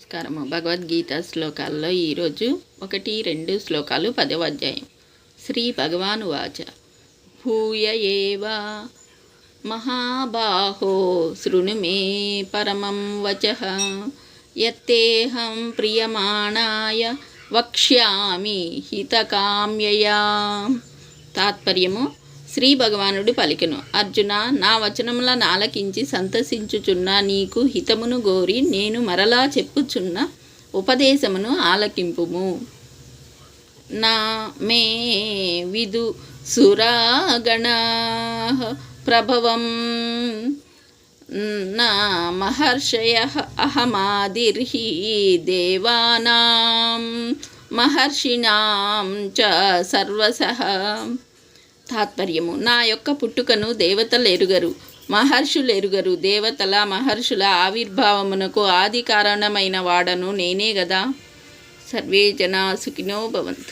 నమస్కారము. భగవద్గీత శ్లోకాల్లో ఈరోజు 1-2 శ్లోకాలు 10వ అధ్యాయం. శ్రీ భగవాను వాచ భూయ ఏవ మహాబాహో శృణు మే పరమం వచః యత్తేహం ప్రియమాణాయ వక్ష్యామి హితకామ్యయా. తాత్పర్యము: శ్రీ భగవానుడు పలికెను, అర్జున, నా వచనములను ఆలకించి సంతసించుచున్న నీకు హితమును గోరి నేను మరలా చెప్పుచున్న ఉపదేశమును ఆలకింపుము. నా మే విదు సురాగణాః ప్రభవం నా మహర్షయః అహమాదిర్హి దేవానాం మహర్షిణాం చ సర్వసః. తాత్పర్యము: నా యొక్క పుట్టుకను దేవతలు ఎరుగరు, మహర్షులు ఎరుగరు. దేవతల మహర్షుల ఆవిర్భావమునకు ఆది కారణమైన వాడను నేనే గదా. సర్వే జనా సుఖినో భవంతు.